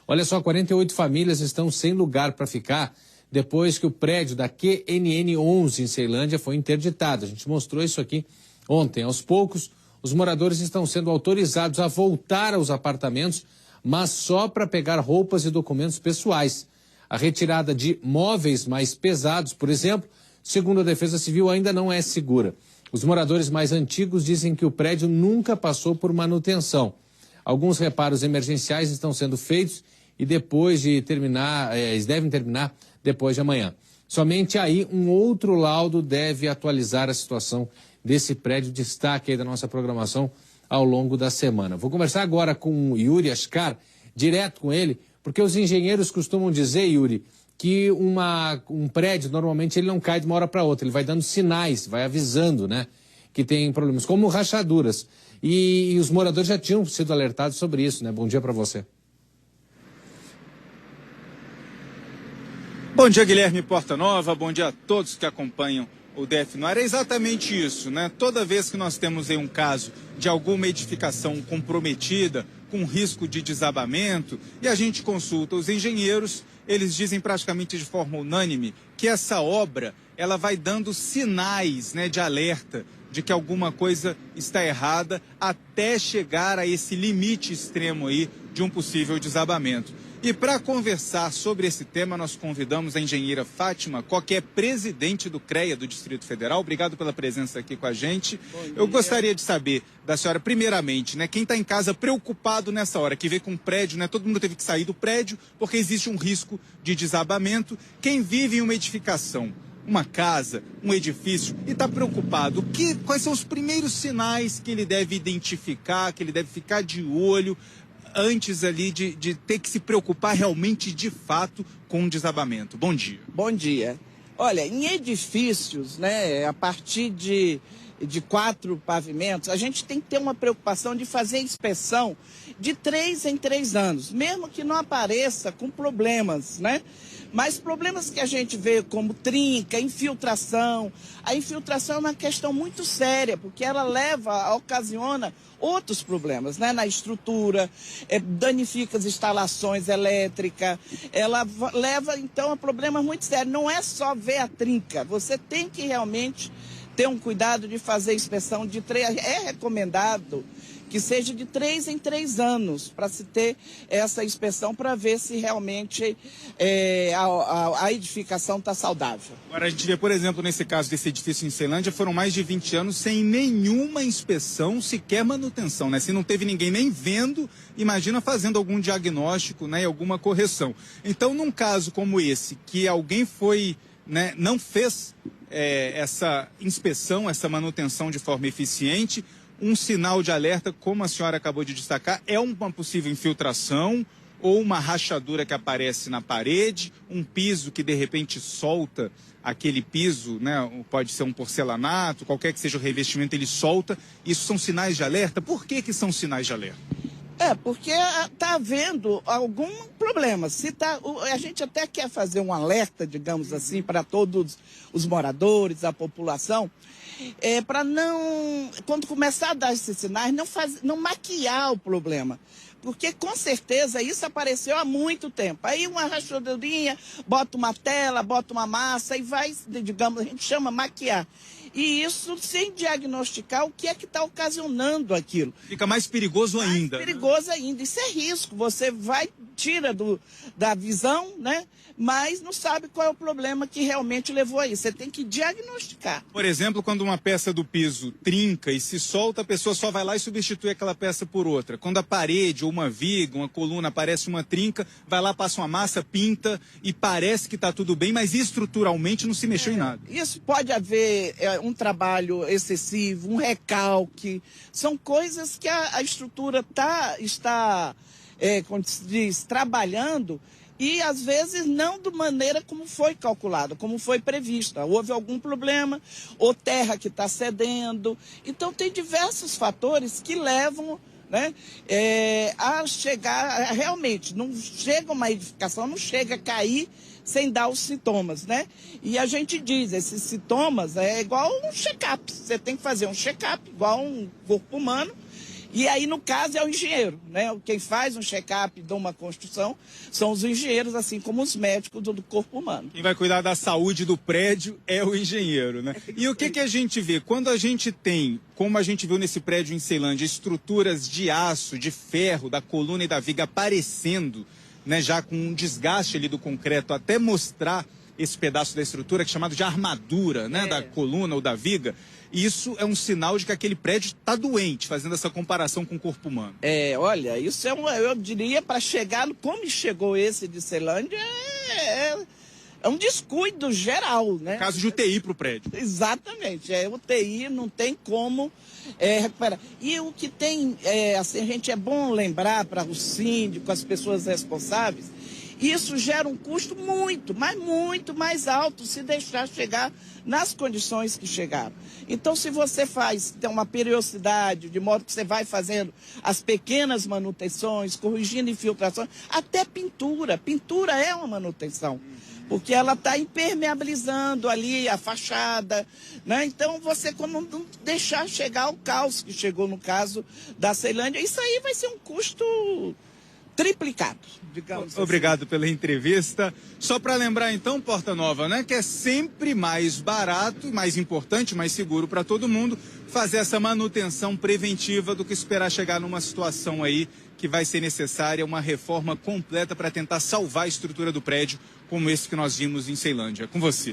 Olha só, 48 famílias estão sem lugar para ficar depois que o prédio da QNN 11 em Ceilândia foi interditado. A gente mostrou isso aqui ontem. Aos poucos, os moradores estão sendo autorizados a voltar aos apartamentos, mas só para pegar roupas e documentos pessoais. A retirada de móveis mais pesados, por exemplo, segundo a Defesa Civil, ainda não é segura. Os moradores mais antigos dizem que o prédio nunca passou por manutenção. Alguns reparos emergenciais estão sendo feitos e depois de terminar, eles devem terminar depois de amanhã. Somente aí um outro laudo deve atualizar a situação desse prédio. Destaque aí da nossa programação ao longo da semana. Vou conversar agora com o Yuri Ascar, direto com ele, porque os engenheiros costumam dizer, Yuri, que um prédio, normalmente, ele não cai de uma hora para outra. Ele vai dando sinais, vai avisando, né, que tem problemas, como rachaduras. E os moradores já tinham sido alertados sobre isso, né? Bom dia para você. Bom dia, Guilherme Portanova. Bom dia a todos que acompanham o DF no ar. É exatamente isso, né? Toda vez que nós temos aí um caso de alguma edificação comprometida, com risco de desabamento, e a gente consulta os engenheiros, eles dizem praticamente de forma unânime que essa obra ela vai dando sinais, né, de alerta de que alguma coisa está errada até chegar a esse limite extremo aí de um possível desabamento. E para conversar sobre esse tema, nós convidamos a engenheira Fátima Koch, que é presidente do CREA do Distrito Federal. Obrigado pela presença aqui com a gente. Eu gostaria de saber da senhora, primeiramente, né, quem está em casa preocupado nessa hora, que vê com um prédio, né, todo mundo teve que sair do prédio porque existe um risco de desabamento. Quem vive em uma edificação, uma casa, um edifício, e está preocupado, quais são os primeiros sinais que ele deve identificar, que ele deve ficar de olho antes ali de ter que se preocupar realmente, de fato, com um desabamento? Bom dia. Bom dia. Olha, em edifícios, né, a partir de 4 pavimentos, a gente tem que ter uma preocupação de fazer inspeção de 3 em 3 anos, mesmo que não apareça com problemas, né? Mas problemas que a gente vê como trinca, infiltração. A infiltração é uma questão muito séria, porque ela ocasiona outros problemas, né? Na estrutura, danifica as instalações elétricas, ela leva, então, a problemas muito sérios. Não é só ver a trinca, você tem que realmente ter um cuidado de fazer inspeção de 3, é recomendado que seja de 3 em 3 anos, para se ter essa inspeção, para ver se realmente a edificação está saudável. Agora, a gente vê, por exemplo, nesse caso desse edifício em Ceilândia, foram mais de 20 anos sem nenhuma inspeção, sequer manutenção, né? Se não teve ninguém nem vendo, imagina fazendo algum diagnóstico, né, e alguma correção. Então, num caso como esse, que alguém foi, né, não fez essa inspeção, essa manutenção de forma eficiente, um sinal de alerta, como a senhora acabou de destacar, é uma possível infiltração ou uma rachadura que aparece na parede, um piso que de repente solta aquele piso, né? Pode ser um porcelanato, qualquer que seja o revestimento, ele solta. Isso são sinais de alerta? Por que são sinais de alerta? Porque está havendo algum problema. A gente até quer fazer um alerta, digamos assim, para todos os moradores, a população, para não, quando começar a dar esses sinais, não maquiar o problema. Porque, com certeza, isso apareceu há muito tempo. Aí uma rachadurinha, bota uma tela, bota uma massa e vai, digamos, a gente chama maquiar. E isso sem diagnosticar o que é que está ocasionando aquilo. Fica mais perigoso ainda. Mais perigoso ainda. Isso é risco. Você tira da visão, né? Mas não sabe qual é o problema que realmente levou a isso. Você tem que diagnosticar. Por exemplo, quando uma peça do piso trinca e se solta, a pessoa só vai lá e substitui aquela peça por outra. Quando a parede ou uma viga, uma coluna, aparece uma trinca, vai lá, passa uma massa, pinta e parece que está tudo bem, mas estruturalmente não se mexeu em nada. Isso pode haver um trabalho excessivo, um recalque. São coisas que a estrutura está, como se diz, trabalhando, e às vezes não de maneira como foi calculado, como foi prevista. Houve algum problema, ou terra que está cedendo. Então tem diversos fatores que levam, né, a chegar, realmente, não chega uma edificação, não chega a cair sem dar os sintomas, né? E a gente diz, esses sintomas é igual um check-up. Você tem que fazer um check-up, igual um corpo humano, E aí, no caso, é o engenheiro, né? Quem faz um check-up de uma construção são os engenheiros, assim como os médicos do corpo humano. Quem vai cuidar da saúde do prédio é o engenheiro, né? E o que a gente vê? Quando a gente tem, como a gente viu nesse prédio em Ceilândia, estruturas de aço, de ferro, da coluna e da viga aparecendo, né, já com um desgaste ali do concreto, até mostrar esse pedaço da estrutura que é chamado de armadura, né, da coluna ou da viga, isso é um sinal de que aquele prédio está doente, fazendo essa comparação com o corpo humano. Olha, isso é eu diria, para chegar, como chegou esse de Ceilândia, é um descuido geral, né? Caso de UTI para o prédio. Exatamente, UTI, não tem como recuperar. E o que tem, assim, é bom lembrar para o síndico, as pessoas responsáveis, isso gera um custo muito, mas muito mais alto se deixar chegar nas condições que chegaram. Então, se você tem uma periodicidade, de modo que você vai fazendo as pequenas manutenções, corrigindo infiltrações, até pintura. Pintura é uma manutenção, porque ela está impermeabilizando ali a fachada, né? Então, você como não deixar chegar ao caos que chegou no caso da Ceilândia, isso aí vai ser um custo triplicado, digamos assim. Obrigado pela entrevista. Só para lembrar então, Porta Nova, né, que é sempre mais barato, mais importante, mais seguro para todo mundo fazer essa manutenção preventiva do que esperar chegar numa situação aí que vai ser necessária uma reforma completa para tentar salvar a estrutura do prédio, como esse que nós vimos em Ceilândia. Com você.